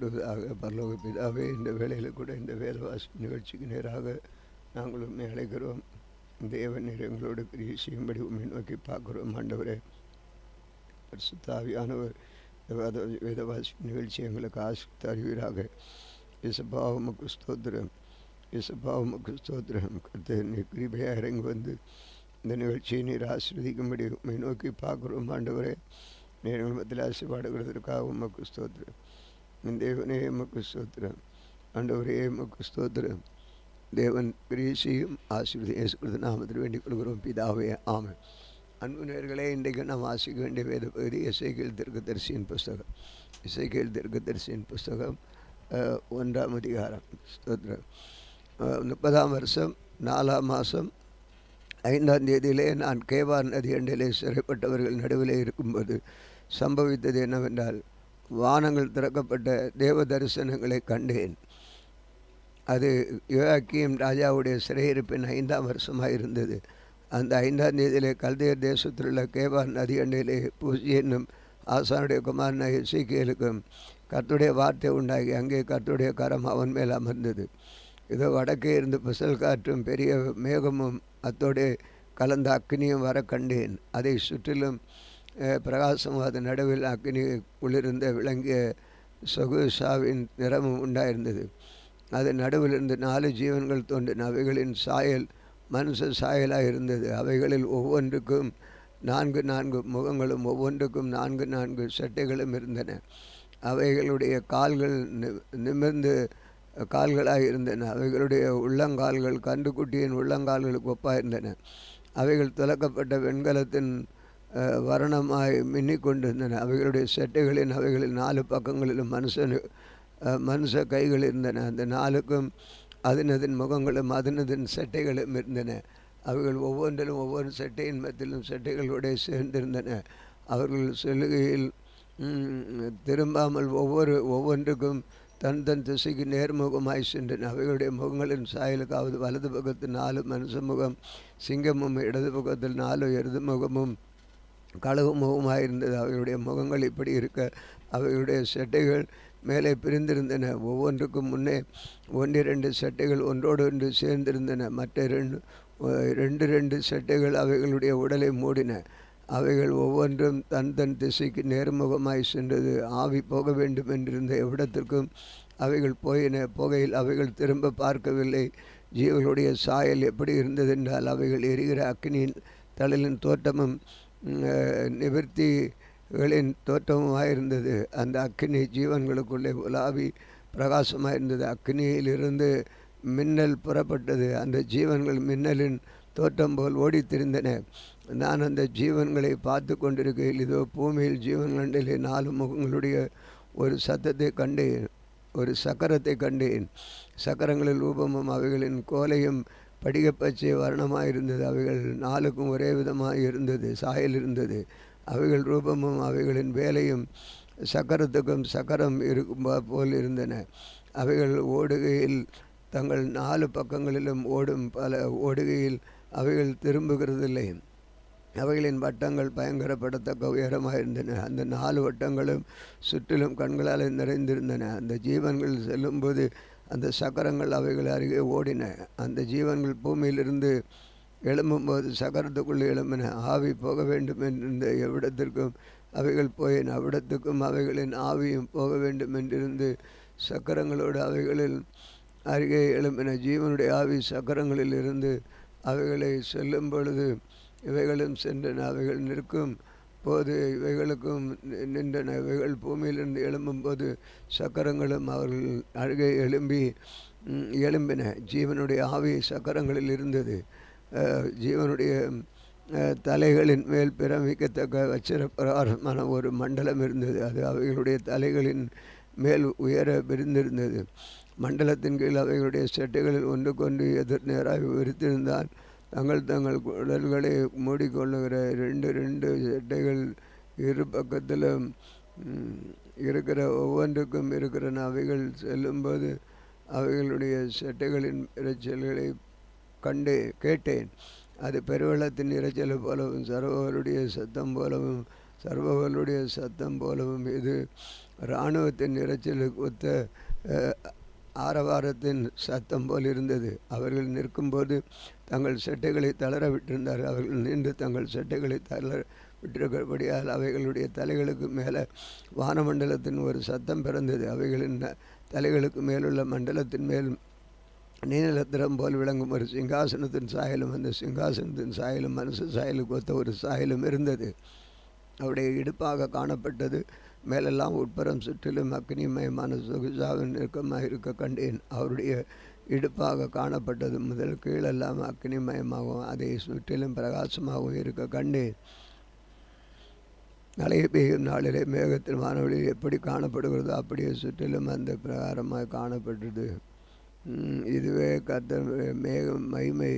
ஆசீர்வதிக்கப்படுவதாக. பரலோக பிதாவே, இந்த வேளையில் கூட இந்த வேதவாசி நிகழ்ச்சிக்கு நேராக நாங்கள் உண்மை அழைக்கிறோம். தேவன் நீர் எங்களோடு கிரியை செய்யும்படி உண்மை நோக்கி பார்க்குறோம். ஆண்டவரே, பரிசுத்தாவியானவர் வேதவாசி நிகழ்ச்சி எங்களுக்கு ஆசிரித்து அறிவீராக. இயேசுப்பா உமக்கு ஸ்தோத்திரம், இயேசுப்பா உமக்கு ஸ்தோத்திரம். கர்த்தர் நீர் கிருபையாக இறங்கி வந்து இந்த நிகழ்ச்சியை நீர் ஆசீர்வதிக்கும்படி உண்மை நோக்கி பார்க்குறோம். ஆண்டவரே, நீர் மத்தியில் ஆசீர்வாடுகிறதற்காக உமக்கு ஸ்தோத்திரம். தேவனே உமக்கு ஸ்தோத்திரம். ஆண்டவரே உமக்கு ஸ்தோத்திரம். தேவன் கிரீசியும் ஆசீர்வதி இயேசு நாமத்தில் வேண்டிக் கொள்கிறோம் பிதாவே, ஆமென். அன்பு நேயர்களே, இன்றைக்கு நாம் வாசிக்க வேண்டிய வேத பகுதி எசேக்கியேல் தீர்க்கதரிசியின் புஸ்தகம். எசேக்கியேல் தீர்க்கதரிசியின் புஸ்தகம் 1ஆம் அதிகாரம். ஸ்தோத்திரம். 30ஆம் வருஷம் 4ஆம் மாதம் 5ஆம் தேதியிலே நான் கேபார் நதி அண்டையிலே சிறைப்பட்டவர்கள் நடுவிலே இருக்கும்போது சம்பவித்தது என்னவென்றால், வானங்கள் திறக்கப்பட்ட தேவ தரிசனங்களை கண்டேன். அது யோயாக்கீம் ராஜாவுடைய சிறையிருப்பின் 5ஆம் வருஷமாக இருந்தது. அந்த 5ஆம் தேதியிலே கல்தேர் தேசத்தில் உள்ள கேபார் நதி அண்டையிலே பூசி என்னும் ஆசானுடைய குமாரன் எசேக்கியேலுக்கும் கர்த்தருடைய வார்த்தை உண்டாகி அங்கே கர்த்தருடைய கரம் அவன் மேல் அமர்ந்தது. இதோ வடக்கே இருந்து புசல் காற்றும் பெரிய மேகமும் அத்தோடு கலந்த அக்னியும் வர கண்டேன். அதை சுற்றிலும் பிரகாசமும் அது நடுவில் அக்னி உள்ளிருந்த விளங்கிய சொகுசாவின் நிறமும் உண்டாயிருந்தது. அது நடுவிலிருந்து 4 ஜீவன்கள் தோன்றின. அவைகளின் சாயல் மனுஷ சாயலாக இருந்தது. அவைகளில் ஒவ்வொன்றுக்கும் 4 முகங்களும் ஒவ்வொன்றுக்கும் 4 சட்டைகளும் இருந்தன. அவைகளுடைய கால்கள் நிமிர்ந்து கால்களாக இருந்தன. அவைகளுடைய உள்ளங்கால்கள் கன்றுக்குட்டியின் உள்ளங்கால்களுக்கு ஒப்பாக இருந்தன. அவைகள் துலக்கப்பட்ட வெண்கலத்தின் வர்ணமாய் மின்னிக் கொண்டிருந்தன. அவைகளுடைய சட்டைகளின் அவைகளில் 4 பக்கங்களிலும் மனுஷ கைகள் இருந்தன. அந்த 4க்கும் அதனதின் முகங்களும் அதனதின் சட்டைகளும் இருந்தன. அவைகள் ஒவ்வொன்றிலும் ஒவ்வொரு சட்டையின் மத்தியிலும் சட்டைகளோடு சேர்ந்திருந்தன. அவர்கள் செல்லுகையில் திரும்பாமல் ஒவ்வொன்றுக்கும் தன் திசைக்கு நேர்முகமாய் சென்றன. அவைகளுடைய முகங்களின் சாயலுக்காவது வலது பக்கத்தில் 4 மனுஷ முகம், சிங்கமும் இடது பக்கத்தில் 4 எருது முகமும் கழுகு முகமாயிருந்தது. அவைகளுடைய முகங்கள் இப்படி இருக்க அவைகளுடைய சட்டைகள் மேலே பிரிந்திருந்தன. ஒவ்வொன்றுக்கும் முன்னே 1-2 சட்டைகள் ஒன்றோடு ஒன்று சேர்ந்திருந்தன. மற்ற 2 சட்டைகள் அவைகளுடைய உடலை மூடின. அவைகள் ஒவ்வொன்றும் தன் திசைக்கு நேர்முகமாய் சென்றது. ஆவி போக வேண்டும் என்றிருந்த எவ்விடத்திற்கும் அவைகள் போகையில் அவைகள் திரும்ப பார்க்கவில்லை. ஜீவர்களுடைய சாயல் எப்படி இருந்ததென்றால், அவைகள் எரிகிற அக்னியின் தழலின் தோற்றமும் நிவர்த்திகளின் தோற்றமுமாயிருந்தது. அந்த அக்னி ஜீவன்களுக்குள்ளே உலாவி பிரகாசமாக இருந்தது. அக்னியிலிருந்து மின்னல் புறப்பட்டது. அந்த ஜீவன்கள் மின்னலின் தோற்றம் போல் ஓடி திரிந்தன. நான் அந்த ஜீவன்களை பார்த்து கொண்டிருக்கையில் இதோ பூமியில் ஜீவன்களிலே 4 முகங்களுடைய ஒரு சத்தத்தை கண்டேன். ஒரு சக்கரத்தை கண்டேன். சக்கரங்களில் ரூபமும் அவைகளின் கோலையும் படிகப்பச்சை வர்ணமாக இருந்தது. அவைகள் 4க்கும் ஒரே விதமாக இருந்தது, சாயல் இருந்தது. அவைகள் ரூபமும் அவைகளின் வேலையும் சக்கரத்துக்கும் சக்கரம் இருக்கும் போல் இருந்தன. அவைகள் ஓடுகையில் தங்கள் 4 பக்கங்களிலும் ஓடும் ஓடுகையில் அவைகள் திரும்புகிறதில்லை. அவைகளின் வட்டங்கள் பயங்கரப்படத்தக்க உயரமாக இருந்தன. அந்த 4 வட்டங்களும் சுற்றிலும் கண்களால் நிறைந்திருந்தன. அந்த ஜீவன்கள் செல்லும்போது அந்த சக்கரங்கள் அவைகள் அருகே ஓடின. அந்த ஜீவன்கள் பூமியிலிருந்து எழும்பும்போது சக்கரத்துக்குள்ளே எழும்பின. ஆவி போக வேண்டும் என்றிருந்த எவ்விடத்திற்கும் அவைகள் போயின. அவ்விடத்துக்கும் அவைகளின் ஆவியும் போக வேண்டும் என்றிருந்து சக்கரங்களோடு அவைகளில் அருகே எழும்பின. ஜீவனுடைய ஆவி சக்கரங்களில் இருந்து அவைகளை செல்லும் பொழுது இவைகளும் சென்றன. அவைகள் நிற்கும் போது இவைகளுக்கும் நின்றன. இவைகள் பூமியிலிருந்து எழும்பும்போது சக்கரங்களும் அவர்கள் அருகே எழும்பின. ஜீவனுடைய ஆவி சக்கரங்களில் இருந்தது. ஜீவனுடைய தலைகளின் மேல் பிரமிக்கத்தக்க வச்சிரப்பிரகாரமான ஒரு மண்டலம் இருந்தது. அது அவைகளுடைய தலைகளின் மேல் உயர விரிந்திருந்தது. மண்டலத்தின் கீழ் அவைகளுடைய சட்டைகளில் ஒன்றுக்கொன்று எதிர் நேராக விரித்திருந்தால் தங்கள் உடல்களை மூடிக்கொள்ளுகிற 2 சட்டைகள் இரு பக்கத்திலும் இருக்கிற ஒவ்வொன்றுக்கும் இருக்கிறன. அவைகள் செல்லும்போது அவைகளுடைய சட்டைகளின் இரைச்சல்களை கேட்டேன். அது பெருவெள்ளத்தின் இரைச்சல் போலவும் சர்வர்களுடைய சத்தம் போலவும் இது இராணுவத்தின் இரைச்சலுக்கு ஒத்த ஆரவாரத்தின் சத்தம் போல் இருந்தது. அவர்கள் நிற்கும்போது தங்கள் சட்டைகளை தளர விட்டிருந்தார்கள். அவர்கள் நின்று தங்கள் சட்டைகளை தளர விட்டிருக்கிறபடியால் அவைகளுடைய தலைகளுக்கு மேலே வானமண்டலத்தின் ஒரு சத்தம் பிறந்தது. அவைகளின் தலைகளுக்கு மேலுள்ள மண்டலத்தின் மேல் நீலத்திரம் போல் விளங்கும் ஒரு சிங்காசனத்தின் சாயலும், அந்த சிங்காசனத்தின் சாயலும் மனுஷ சாயலுக்கு ஒத்த ஒரு சாயலும் இருந்தது. அவருடைய இடுப்பாக காணப்பட்டது. மேலெல்லாம் உட்புறம் சுற்றிலும் அக்னிமயமான சொகுசாவின் நெருக்கமாக இருக்க கண்டேன். அவருடைய இடுப்பாக காணப்பட்டது முதல் கீழெல்லாம் அக்னிமயமாகவும் அதை சுற்றிலும் பிரகாசமாகவும் இருக்க கண்டேன். மழை பெய்யும் நாளிலே மேகத்தில் வானவெளியில் எப்படி காணப்படுகிறதோ அப்படியே சுற்றிலும் அந்த பிரகாரமாக காணப்பட்டது. இதுவே கர்த்தர் மேகம் மகிமை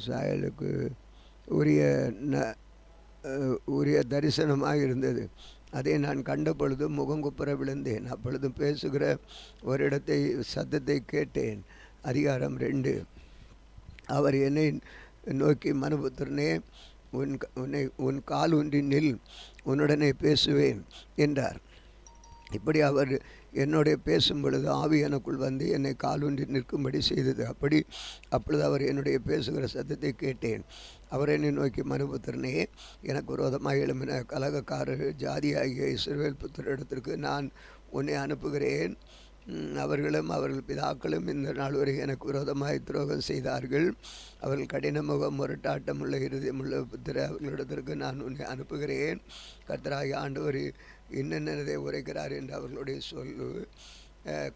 சாயலுக்கு உரிய தரிசனமாக இருந்தது. அதை நான் கண்ட பொழுது முகங்குப்புற விழுந்தேன். அப்பொழுதும் பேசுகிற ஒரு இடத்தை சத்தத்தை கேட்டேன். அதிகாரம் 2. அவர் என்னை நோக்கி, மனுபுத்திரனே, உன் கால் ஊன்றி நில், உன்னுடனே பேசுவேன் என்றார். இப்படி அவர் என்னுடைய பேசும் பொழுது ஆவி எனக்குள் வந்து என்னை காலூன்றி நிற்கும்படி செய்தது. அப்பொழுது அவர் என்னுடைய பேசுகிற சத்தத்தை கேட்டேன். அவர் என்னை நோக்கி, மனுபுத்திரனே, எனக்கு விரோதமாக எழும்பின கலகக்காரர்கள் ஜாதியாகிய இஸ்ரவேல் புத்திரிடத்திற்கு நான் உன்னை அனுப்புகிறேன். அவர்களும் அவர்கள் பிதாக்களும் இந்த நாள் வரை எனக்கு விரோதமாய் துரோகம் செய்தார்கள். அவர்கள் கடின முகம், முரட்டாட்டமுள்ள இருதயமுள்ள புத்திர அவர்களிடத்திற்கு நான் உன்னை அனுப்புகிறேன். கர்த்தராகிய ஆண்டவர் இன்னென்னதை உரைக்கிறார் என்று அவர்களுடைய சொல்லு.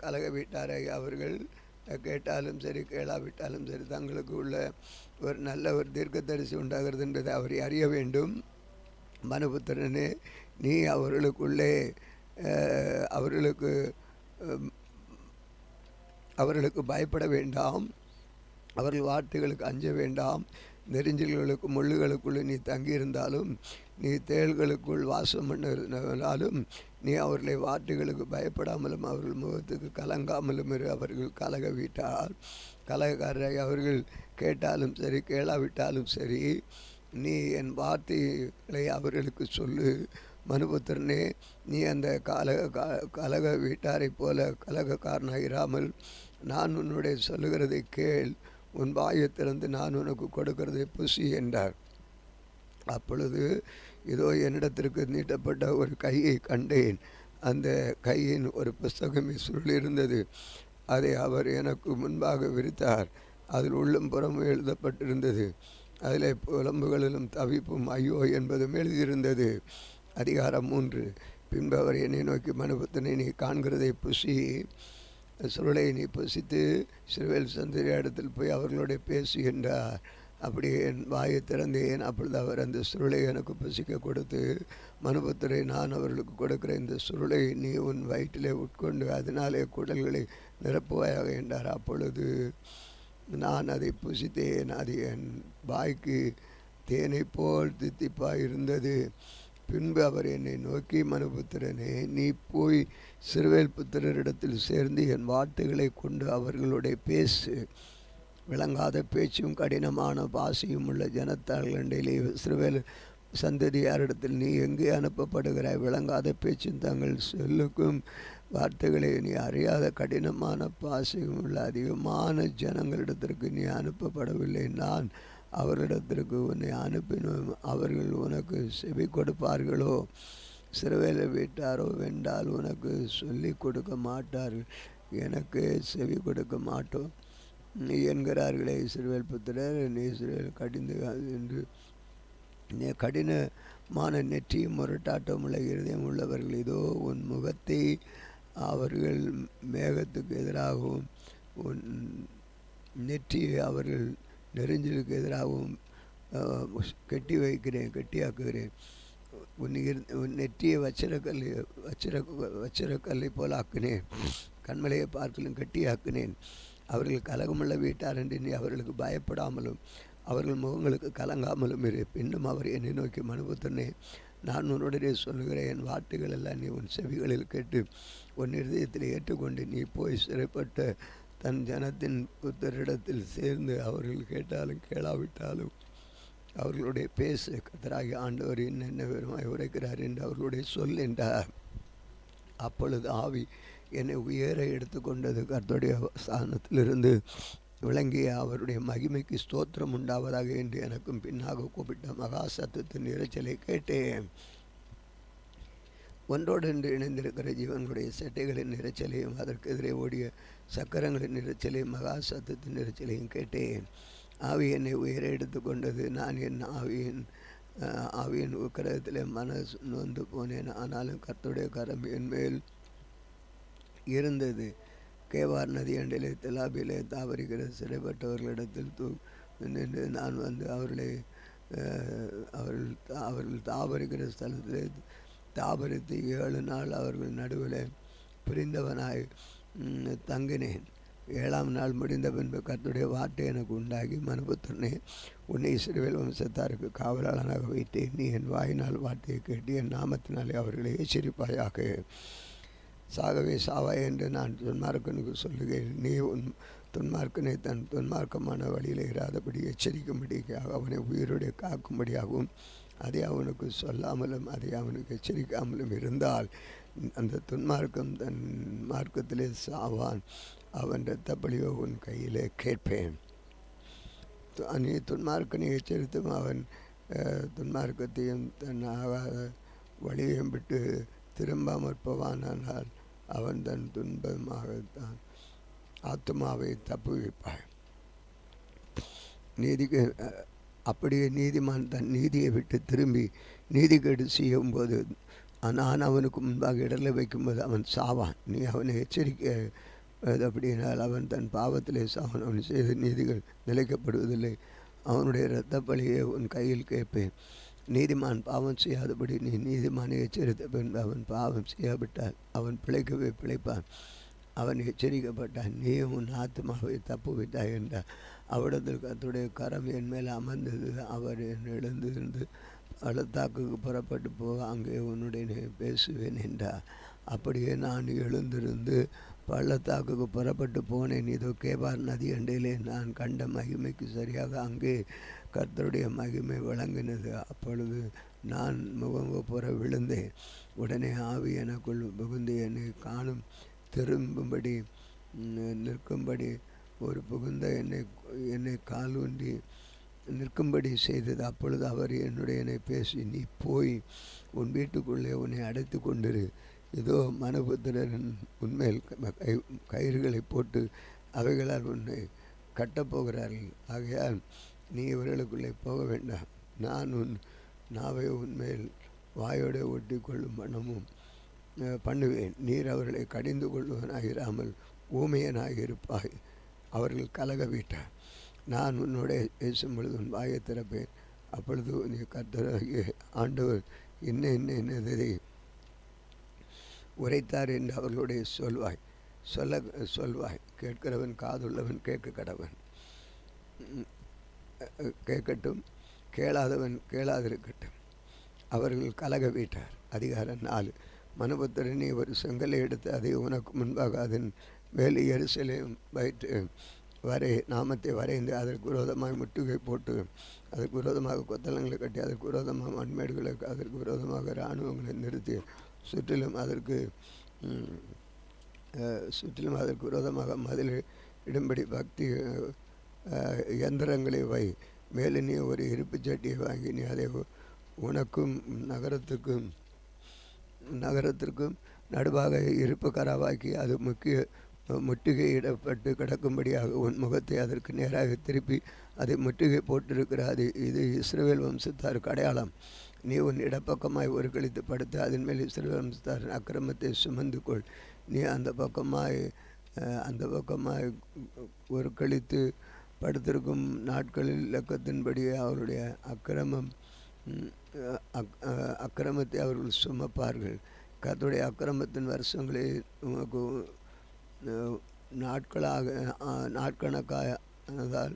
கலக வீட்டாரை அவர்கள் கேட்டாலும் சரி கேளாவிட்டாலும் சரி தங்களுக்கு உள்ள ஒரு நல்ல ஒரு தீர்க்கதரிசி உண்டாகிறது என்பதை அவர் அறிய வேண்டும். மனுபுத்திரனே, நீ அவர்களுக்கு பயப்பட வேண்டாம். அவர்கள் வார்த்தைகளுக்கு அஞ்ச வேண்டாம். நெரிஞ்சல்களுக்கு முள்ளுகளுக்குள்ளே நீ தங்கியிருந்தாலும், நீ தேள்களுக்குள் வாசம் பண்ணினாலும், நீ அவர்களை வார்த்தைகளுக்கு பயப்படாமலும் அவர்கள் முகத்துக்கு கலங்காமலும் இரு. அவர்கள் கலக வீட்டால் கலகக்காரரை அவர்கள் கேட்டாலும் சரி கேளாவிட்டாலும் சரி, நீ என் வார்த்தைகளை அவர்களுக்கு சொல்லு. மனுபுத்திரனே, நீ அந்த கலக வீட்டாரை போல கலகக்காரனாயிராமல் நான் உன்னுடைய சொல்லுகிறதை கேள், உன் வாயை திறந்து நான் உனக்கு கொடுக்கிறதை புசி என்றார். அப்பொழுது இதோ என்னிடத்திற்கு நீட்டப்பட்ட ஒரு கையை கண்டேன். அந்த கையின் ஒரு புஸ்தகமே சுருளிருந்தது. அதை அவர் எனக்கு முன்பாக விரித்தார். அதில் உள்ளும் புறமும் எழுதப்பட்டிருந்தது. அதில் புலம்புகளிலும் தவிப்பும் ஐயோ என்பதும் எழுதியிருந்தது. அதிகாரம் 3. பின்பு அவர் என்னை நோக்கி, மனுபுத்திரனே, நீ காண்கிறதை புசி, சுருளை நீ புசித்து இஸ்ரவேல் சந்ததி இடத்தில் போய் அவர்களோட பேசு என்றார். அப்படி என் வாயை திறந்தேன். அப்பொழுது அவர் அந்த சுருளை எனக்கு புசிக்க கொடுத்து, மனுபுத்திரை, நான் அவர்களுக்கு கொடுக்கிற இந்த சுருளை நீ உன் வயிற்றிலே உட்கொண்டு அதனாலே குடல்களை நிரப்புவாயாக என்றார். அப்பொழுது நான் அதை புசித்தேன். அது என் வாய்க்கு தேனை போல் தித்திப்பாக இருந்தது. பின்பு அவர் என்னை நோக்கி, மனுபுத்திரனே, நீ போய் இஸ்ரவேல் புத்திரரிடத்தில் சேர்ந்து என் வார்த்தைகளை கொண்டு அவர்களுடைய பேசு. விளங்காத பேச்சும் கடினமான பாசையும் உள்ள ஜனத்தார்களிடையிலே இஸ்ரவேல் சந்ததியாரிடத்தில் நீ எங்கே அனுப்பப்படுகிறாய்? விளங்காத பேச்சும் தங்கள் சொல்லுக்கும் வார்த்தைகளை நீ அறியாத கடினமான பாசையும் உள்ள அதிகமான ஜனங்களிடத்திற்கு நீ அனுப்பப்படவில்லை. நான் அவரிடத்திற்கு உன்னை அனுப்பினோம். அவர்கள் உனக்கு செவி கொடுப்பார்களோ? இஸ்ரவேல் வீட்டாரோ வென்றால் உனக்கு சொல்லி கொடுக்க மாட்டார்கள், எனக்கு செவி கொடுக்க மாட்டோம் நீ என்கிறார்களே. இஸ்ரவேல் புத்திரர், நீ இஸ்ரவேல் கடிந்து என்று நீ கடினமான நெற்றியும் முரட்டாட்டம் உள்ள இருதயம் உள்ளவர்கள், இதோ உன் முகத்தை அவர்கள் மேகத்துக்கு எதிராகவும் உன் நெற்றியை அவர்கள் நெருஞ்சலுக்கு எதிராகவும் கெட்டியாக்குகிறேன். உன் நெற்றியை வச்சிரக்கல்லை போல் ஆக்கினேன், கண்மலையை பார்க்கலும் கெட்டியாக்கினேன். அவர்கள் கலகமுள்ள வீட்டார் என்று நீ அவர்களுக்கு பயப்படாமலும் அவர்கள் முகங்களுக்கு கலங்காமலும் இரு. பின்னும் அவர் என்னை நோக்கி, மனுபுத்திரனே, நான் உன்னுடனே சொல்லுகிறேன், என் வார்த்தைகள் எல்லாம் நீ உன் செவிகளில் கேட்டு உன் இருதயத்தில் ஏற்றுக்கொண்டு நீ போய் சிறைப்பட்ட தன் ஜனத்தின் புத்தரிடத்தில் சேர்ந்து அவர்கள் கேட்டாலும் கேளாவிட்டாலும் அவர்களுடைய பேசு. கர்த்தராகிய ஆண்டவர் என்னென்ன விதமாய் உரைக்கிறார் என்று அவர்களுடைய சொல் என்றார். அப்பொழுது ஆவி என்னை உயர எடுத்துக்கொண்டது. கர்த்தருடைய ஸ்தானத்திலிருந்து விளங்கிய அவருடைய மகிமைக்கு ஸ்தோத்திரம் உண்டாவதாக என்று எனக்கும் பின்னாக கூப்பிட்ட மகா சத்தத்தின் இரைச்சலை கேட்டேன். ஒன்றோடென்று இணைந்திருக்கிற ஜீவன்களுடைய செட்டைகளின் இரைச்சலையும் அதற்கு எதிரே ஓடிய சக்கரங்களின் இரைச்சலையும் மகா சத்தத்தின் இரைச்சலையும் கேட்டேன். ஆவி என்னை உயர எடுத்துக்கொண்டது. நான் என் ஆவியின் உக்கிரகத்திலே மனசு நொந்து போனேன். ஆனாலும் கர்த்தருடைய கரம் என் மேல் இருந்தது. கேவார் நதி அண்டிலே தெலாபிலே தாவரிக்கிற சிறைப்பட்டவர்களிடத்தில் நின்று நான் வந்து அவர்கள் தாவரிக்கிற ஸ்தலத்திலே தாபரித்து 7 நாள் அவர்கள் நடுவில் பிரிந்தவனாய் தங்கினேன். 7ஆம் நாள் முடிந்த பின்பு கர்த்தருடைய வார்த்தை எனக்கு உண்டாகி, மனுபுத்திரனே, உன்னை இஸ்ரவேல் வம்சத்தாருக்கு காவலாளனாக வைத்தேன். நீ என் வாயினால் வார்த்தையை கேட்டு என் நாமத்தினாலே அவர்களை எச்சரிப்பாயாக. சாகவே சாவாய் என்று நான் துன்மார்க்கனுக்கு சொல்லுகிறேன். நீ உன் துன்மார்க்கனை தன் துன்மார்க்கமான வழியில் இராதபடி எச்சரிக்கும்படியாக அவனை உயிரோடு காக்கும்படியாகவும் அதை அவனுக்கு சொல்லாமலும் அதை அவனுக்கு எச்சரிக்காமலும் இருந்தால் அந்த துன்மார்க்கம் தன் மார்க்கத்திலே சாவான். அவன் இரத்தப்பழியோ உன் கையிலே கேட்பேன். நீ துன்மார்க்கனை எச்சரித்தும் அவன் துன்மார்க்கத்தையும் தன் ஆகாத வழியையும் விட்டு திரும்பாமற் போவானால் அவன் தன் துன்பமாகத்தான் ஆத்மாவை தப்புவிப்பான். நீதிக்கு அப்படியே நீதிமான் தன் நீதியை விட்டு திரும்பி நீதிகேடு செய்யும்போது நான் அவனுக்கு முன்பாக இடலை வைக்கும்போது அவன் சாவான். நீ அவனை எச்சரிக்கை அப்படினால் அவன் தன் பாவத்திலே சாவான். அவன் செய்த நீதிகள் நிலைக்கப்படுவதில்லை. அவனுடைய இரத்த பழியை உன் கையில் கேட்பேன். நீதிமான் பாவம் செய்யாதபடி நீ நீதிமானை எச்சரித்த பின்பு அவன் பாவம் செய்யாவிட்டால் அவன் பிழைக்கவே பிழைப்பான். அவன் எச்சரிக்கப்பட்டான். நீ உன் ஆத்மாவை தப்புவித்தாய் என்றார். அவ்விடத்தில் கர்த்தருடைய கரம் என் மேல் அமர்ந்தது. அவர் என் எழுந்திருந்து பள்ளத்தாக்குக்கு புறப்பட்டு போக அங்கே உன்னுடைய பேசுவேன் என்றார். அப்படியே நான் எழுந்திருந்து பள்ளத்தாக்குக்கு புறப்பட்டு போனேன். இதோ கேபார் நதி அண்டையிலே நான் கண்ட மகிமைக்கு சரியாக அங்கே கர்த்தருடைய மகிமை விளங்கினது. அப்பொழுது நான் முகங்குப்புற விழுந்தேன். உடனே ஆவி எனக்குள் புகுந்து என்னை காணும் திரும்பும்படி நிற்கும்படி ஒரு புகுந்த என்னை கால் ஊன்றி நிற்கும்படி செய்தது. அப்பொழுது அவர் என்னை பேசி, நீ போய் உன் வீட்டுக்குள்ளே உன்னை அடைத்து கொண்டிரு. இதோ மனுபுத்திரன் உன்மேல் கயிறுகளை போட்டு அவைகளால் உன்னை கட்டப்போகிறார்கள். ஆகையால் நீ இவர்களுக்குள்ளே போக வேண்டாம். நான் உன் நாவை உன்மேல் வாயோடு ஒட்டி கொள்ளும் வண்ணமும் பண்ணுவேன். நீர் அவர்களை கடிந்து கொள்ளுவனாயிராமல் ஊமையனாக இருப்பாய். அவர்கள் கலக வீட்டார். நான் உன்னோட பேசும் பொழுது உன் வாயை திறப்பேன். அப்பொழுது நீ கர்த்தராகிய ஆண்டவர் என்னதை உரைத்தார் என்று அவர்களுடைய சொல்வாய். கேட்கிறவன் காதுள்ளவன் கேட்க கடவன் கேட்கட்டும், கேளாதவன் கேளாதிருக்கட்டும். அவர்கள் கலக வீட்டார். அதிகாரம் 4. மனுபுத்திரனே, ஒரு செங்கலை எடுத்து அதை உனக்கு முன்பாக அதன் மேல் எருசலேம் வைத்து நாமத்தை வரைந்து அதற்கு விரோதமாக முட்டுகை போட்டு அதற்கு விரோதமாக கொத்தளங்களை கட்டி அதற்கு விரோதமாக மண்மேடுகளை அதற்கு விரோதமாக இராணுவங்களை நிறுத்தி சுற்றிலும் அதற்கு விரோதமாக மதில் இடும்படி பக்தி யந்திரங்களை வை. மேலும் நீ ஒரு இருப்பு சட்டியை வாங்கி நீ அதை உனக்கும் நகரத்திற்கும் நடுவாக இருப்பு கராவாக்கி அது முற்றுகையிடப்பட்டு கிடக்கும்படியாக உன் முகத்தை அதற்கு நேராக திருப்பி அதை முற்றுகை போட்டிருக்கிற இது இஸ்ரவேல் வம்சத்தாருக்கு அடையாளம். நீ உன் இடப்பக்கமாய் ஒரு கழித்து படுத்து அதன் மேல் இஸ்ரவேல் வம்சத்தாரின் அக்கிரமத்தை சுமந்து கொள். நீ அந்த பக்கமாய் ஒரு கழித்து படுத்திருக்கும் நாட்களில் இலக்கத்தின்படி அவருடைய அக்கிரமத்தை அவர்கள் சுமப்பார்கள். கர்த்தருடைய அக்கிரமத்தின் வருஷங்களை உனக்கு நாட்கணக்கானதால்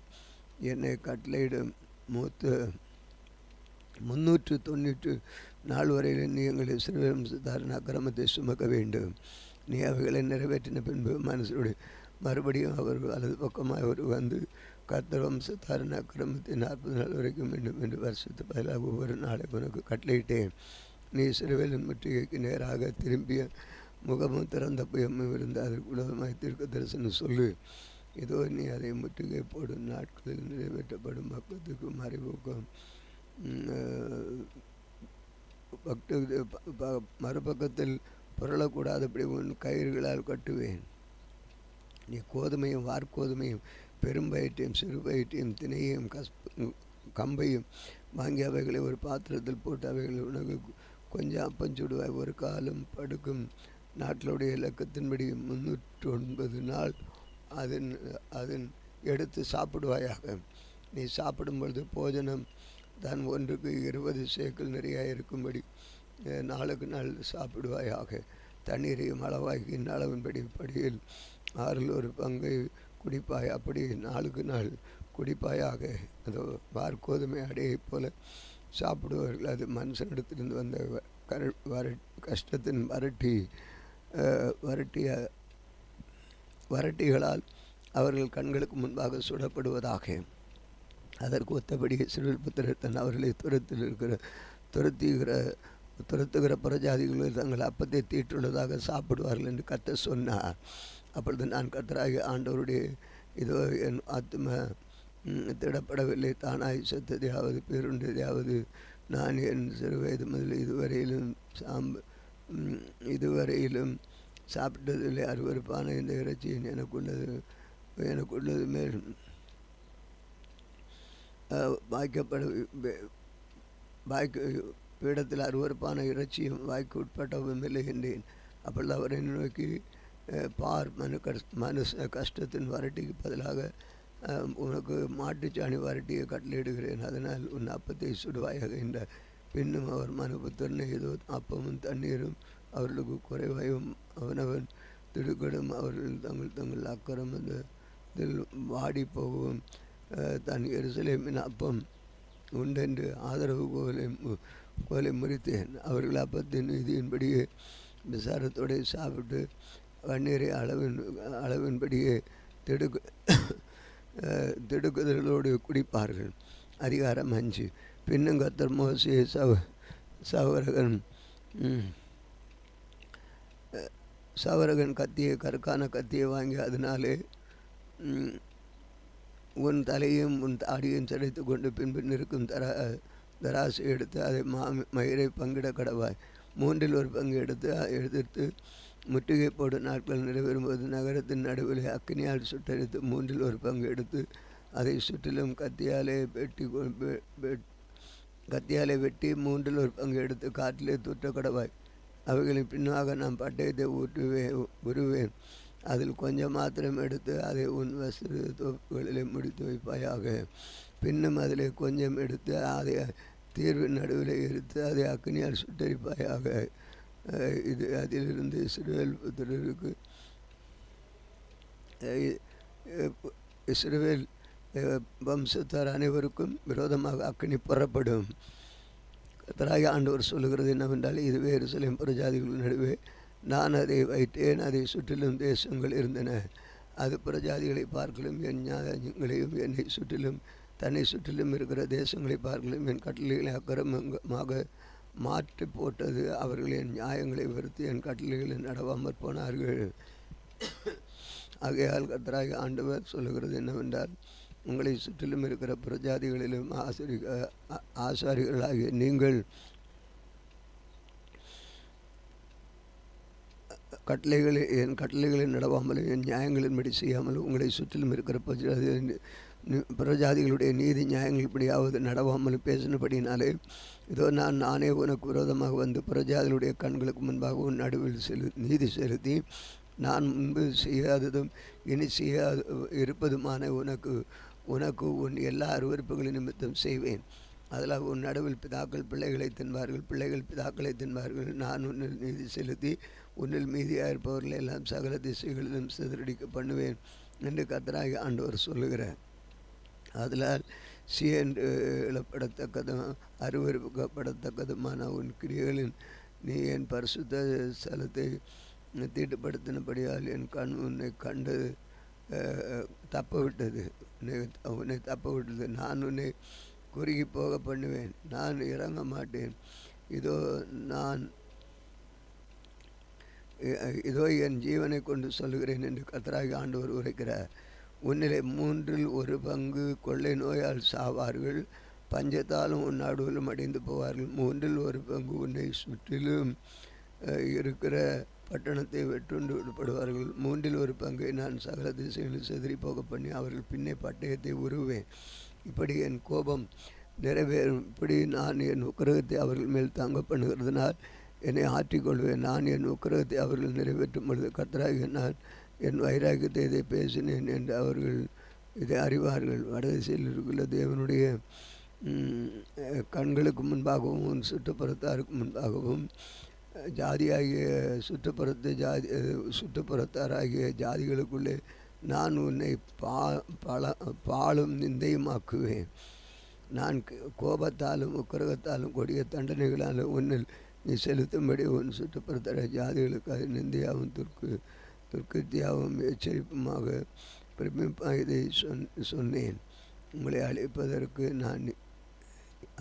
என்னை கட்டளையிடும் 390 நாள் வரையில் நீ எங்கள் இஸ்ரவேல் வம்சத்தாரின் அக்கிரமத்தை சுமக்க வேண்டும். நீ அவைகளை நிறைவேற்றின பின்பு மனுஷருடைய மறுபடியும் அவர்கள் வலது பக்கமாக வந்து கர்த்தர் வம்சத்தாரின் அக்கிரமத்தை 40 நாள் வரைக்கும் வேண்டும் என்று வருஷத்து பதிலாக ஒவ்வொரு நாளை உனக்கு கட்டளையிட்டேன். நீ இஸ்ரவேலின் முற்றுகைக்கு நேராக திரும்பிய முகமும் திறந்த புயமும் இருந்து அதற்கு உலகமாய் தீர்க்க தரிசனம் சொல்லு. இதோ நீ அதை முற்றுகை போடும் நாட்களில் நிறைவேற்றப்படும் பக்கத்துக்கு மறைவுக்கும் மறுபக்கத்தில் புரளக்கூடாதபடி உன் கயிறுகளால் கட்டுவேன். நீ கோதுமையும் வார்கோதுமையும் பெரும்பயிற்றையும் சிறுபயிற்றையும் திணையையும் கம்பையும் வாங்கி அவைகளை ஒரு பாத்திரத்தில் போட்டு அவைகளை உனக்கு கொஞ்சம் அப்பஞ்சுடுவாய். ஒரு காலம் படுக்கும் நாட்களுடைய இலக்கத்தின்படி 309 நாள் அதன் எடுத்து சாப்பிடுவாயாக. நீ சாப்பிடும் பொழுது போஜனம் தான் ஒன்றுக்கு 20 சேக்கல் நிறைய இருக்கும்படி நாளுக்கு நாள் சாப்பிடுவாயாக. தண்ணீரையும் அளவாகியின் அளவின்படி படியில் 1/6 பங்கை குடிப்பாய். அப்படி நாளுக்கு நாள் குடிப்பாயாக. அதோ வார்கோதுமை அடையை போல சாப்பிடுவார்கள். அது மனுஷனிடத்திலிருந்து வந்த கஷ்டத்தின் வறட்டிகளால் அவர்கள் கண்களுக்கு முன்பாக சுடப்படுவதாக. அதற்கு ஒத்தபடி இஸ்ரவேல் புத்திரர் தன் அவர்களை துரத்துகிற புறஜாதிகளில் தங்கள் அப்பத்தை தீட்டுள்ளதாக சாப்பிடுவார்கள் என்று கர்த்தர் சொன்னார். அப்பொழுது நான் கர்த்தராகிய ஆண்டவருடைய இதோ என் ஆத்ம திடப்படவில்லை, தானாய் செத்ததையாவது பேருண்டதையாவது நான் என் சிறு வயது முதல் இதுவரையிலும் சாப்பிட்டதில்லை. அருவருப்பான இந்த இறைச்சியின் எனக்குள்ளது மேல் பீடத்தில் அருவருப்பான இறைச்சியும் வாய்க்கு உட்பட்டவும் இல்லை என்றேன். அப்பொழுது அவரை நோக்கி, பார், மனுஷ கஷ்டத்தின் வரட்டிக்கு பதிலாக உனக்கு மாட்டுச்சாணி வரட்டியை கட்டளையிடுகிறேன். அதனால் உன் அப்பத்தை சுடுவாயாக என்றார். பின்னும் அவர் மனுபுத்திரனை ஏதோ அப்பமும் தண்ணீரும் அவர்களுக்கு குறைவாயும் அவனவன் திடுக்கடும் அவர்கள் தங்கள் அக்கிரமத்தில் வாடி போகவும் தன் எருசலேமின் அப்பம் உண்டென்று ஆதரவு கோலை முறித்தேன். அவர்கள் அப்பத்தின் விதியின்படியே விசாரத்தோடு சாப்பிட்டு வண்ணீரை அளவின்படியே திடுக்குதலோடு குடிப்பார்கள். அதிகாரம் 5. பின்னும் கர்த்தர் மோசேயை சவரகன் கத்தியை கற்கான கத்தியை வாங்கி அதனாலே உன் தலையும் உன் தாடியும் சிதைத்து கொண்டு பின்பு நிற்கும் தராசை எடுத்து அதை மயிரை பங்கிட கடவாய். 1/3 பங்கு எடுத்து முற்றுகை போடும் நாட்கள் நிறைவேறும்போது நகரத்தின் நடுவில் அக்கினியால் சுட்டரித்து 1/3 பங்கு எடுத்து அதை சுற்றிலும் கத்தியாலே வெட்டி 1/3 பங்கு எடுத்து காற்றிலே தூற்ற கடவாய். அவைகளின் பின்னாக நான் பட்டயத்தை உருவேன். அதில் கொஞ்சம் மாத்திரம் எடுத்து அதை உன் வஸ்திர தோப்புகளிலே முடித்து வைப்பாயாக. பின்னும் அதில் கொஞ்சம் எடுத்து அதை தீர்வின் நடுவில் எரித்து அதை அக்கினியால் சுட்டரிப்பாயாக. இது அதிலிருந்து இஸ்ரவேல் புத்திரருக்கு இஸ்ரவேல் வம்சத்தார் அனைவருக்கும் விரோதமாக அக்கினி புறப்படும். கர்த்தராகிய ஆண்டவர் சொல்லுகிறது என்னவென்றால், இதுவே எருசலேம் புறஜாதிகள் நடுவே நான் அதை வைத்தேன். அதை சுற்றிலும் தேசங்கள் இருந்தன. அது புறஜாதிகளை பார்க்கலும் என் நியாயங்களையும் என்னை சுற்றிலும் தன்னை சுற்றிலும் இருக்கிற தேசங்களை பார்க்கலும் என் கட்டளைகளை அக்கிரமமாக மாற்றி போட்டது. அவர்கள் என் நியாயங்களை வெறுத்து என் கட்டளைகளை நடவாமற் போனார்கள். ஆகையால் கர்த்தராகிய ஆண்டவர் சொல்லுகிறது என்னவென்றால், உங்களை சுற்றிலும் இருக்கிற புறஜாதிகளிலும் ஆசாரிகளாகிய நீங்கள் என் கட்டளைகளை நடவாமலும் என் நியாயங்களின்படி செய்யாமலும் உங்களை சுற்றிலும் இருக்கிற புறஜாதிகளுடைய நீதி நியாயங்களின்படியாவது நடவாமலும் பேசினபடினாலே இதோ நானே உனக்கு விரோதமாக வந்து புறஜாதிகளுடைய கண்களுக்கு முன்பாக உன் நடுவில் நீதி செலுத்தி நான் முன்பு செய்யாததும் இனி செய்யாது இருப்பதுமான உனக்கு உன் எல்லா அருவருப்புகளின் நிமித்தம் செய்வேன். அதில் உன் நடுவில் பிதாக்கள் பிள்ளைகளை தின்பார்கள், பிள்ளைகள் பிதாக்களை தின்பார்கள். நான் உன்னில் நீதி செலுத்தி உன்னில் மீதியாக இருப்பவர்களை எல்லாம் சகல திசைகளிலும் சிதறடிக்க பண்ணுவேன் என்று கர்த்தராகிய ஆண்டவர் சொல்லுகிறார். அதனால் என்று இழப்படத்தக்கதும் அருவருக்கப்படத்தக்கதுமான உன் கிரியைகளின் நீ என் பரிசுத்த ஸ்தலத்தை தீட்டுப்படுத்தினபடியால் என் கண் உன்னை கண்டு உன்னை தப்ப விட்டது. நான் உன்னை குறுகி போக பண்ணுவேன். நான் இறங்க மாட்டேன். இதோ நான் இதோ என் ஜீவனை கொண்டு சொல்லுகிறேன் என்று கர்த்தராகிய ஆண்டவர் உரைக்கிறார். உன்னிலே 1/3 கொள்ளை நோயால் சாவார்கள், பஞ்சத்தாலும் உன் நடுவிலும் அடைந்து போவார்கள். 1/3 உன்னை சுற்றிலும் இருக்கிற பட்டணத்தை வெட்டுண்டு விடுபடுவார்கள். 1/3 நான் சகல திசைகளில் செதறி போக பண்ணி அவர்கள் பின்னே பட்டயத்தை உருவேன். இப்படி என் கோபம் நிறைவேறும். இப்படி நான் என் உக்கிரகத்தை அவர்கள் மேல் தங்க பண்ணுகிறதுனால் என்னை ஆற்றிக்கொள்வேன். நான் என் உக்கிரகத்தை அவர்கள் நிறைவேற்றும் பொழுது கர்த்தராகிய நான் என் வைராக்கியத்தை இதை பேசினேன் என்று அவர்கள் இதை அறிவார்கள். வடதிசையில் இருக்கிற தேவனுடைய கண்களுக்கு முன்பாகவும் உன் சுற்றுப்புறத்தாருக்கு முன்பாகவும் ஜாதியாகிய சுற்றுப்புறத்தாராகிய ஜாதிகளுக்குள்ளே நான் உன்னை பாழும் நிந்தையுமாக்குவேன். நான் கோபத்தாலும் உக்கிரகத்தாலும் கொடிய தண்டனைகளாலும் உன்னில் நீ செலுத்தும்படி உன் சுற்றுப்புறத்தார ஜாதிகளுக்கு அது நிந்தையாகவும் துர்க்கத்தியாகவும் எச்சரிப்புமாக பிரமிப்பாக இதை சொன்னேன். உங்களை அழிப்பதற்கு நான்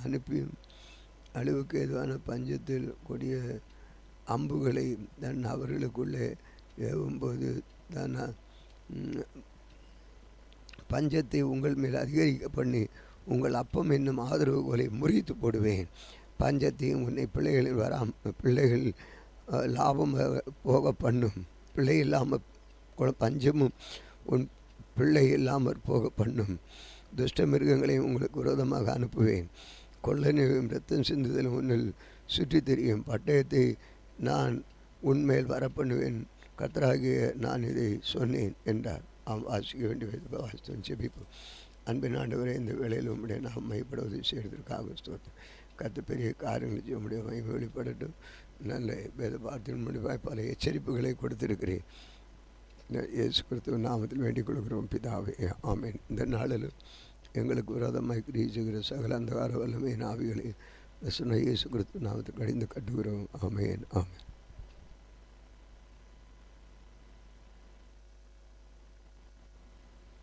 அனுப்பியும் அழிவுக்கு ஏதுவான பஞ்சத்தில் கொடிய அம்புகளை தான் அவர்களுக்குள்ளே ஏவும்போது தான் பஞ்சத்தை உங்கள் மேல் அதிகரிக்க பண்ணி உங்கள் அப்பம் என்னும் ஆதரவுகளை முறித்து போடுவேன். பஞ்சத்தையும் உன்னை பிள்ளைகள் லாபம் போக பண்ணும். பிள்ளை இல்லாமல் பஞ்சமும் உன் பிள்ளை இல்லாமல் போக பண்ணும். துஷ்ட மிருகங்களையும் உங்களுக்கு விரோதமாக அனுப்புவேன். கொள்ளனையும் இரத்தம் சிந்துதலும் உன்னில் சுற்றி திரியும். பட்டயத்தை நான் உன்மேல் வரப்பண்ணுவேன். கர்த்தராகிய நான் இதை சொன்னேன் என்றார். வாசிக்க வேண்டிய வாசித்தோம். செபிப்போம். அன்பின் ஆண்டவரே, இந்த வேளையில் உம்முடைய நாம் மையப்படுவதை செய்வதற்காக ஸ்தோத்திரம். கர்த்த பெரிய காரியங்களை உம்முடைய மகிமை வெளிப்படட்டும். நல்ல வேத வார்த்தையின் முடிவாய் பல எச்சரிப்புகளை கொடுத்திருக்கிறேன். இயேசு கிறிஸ்துவ நாமத்தில் வேண்டிக் கொள்கிறோம் பிதாவே, ஆமேன். இந்த நாளில் எங்களுக்கு விரோதமாய் கிரிசுகிற சகல அந்தகார வல்லமையின் ஆவிகளை இயேசு கிறிஸ்துவ நாமத்தில் கடிந்து கட்டுகிறோம். ஆமேன், ஆமேன்.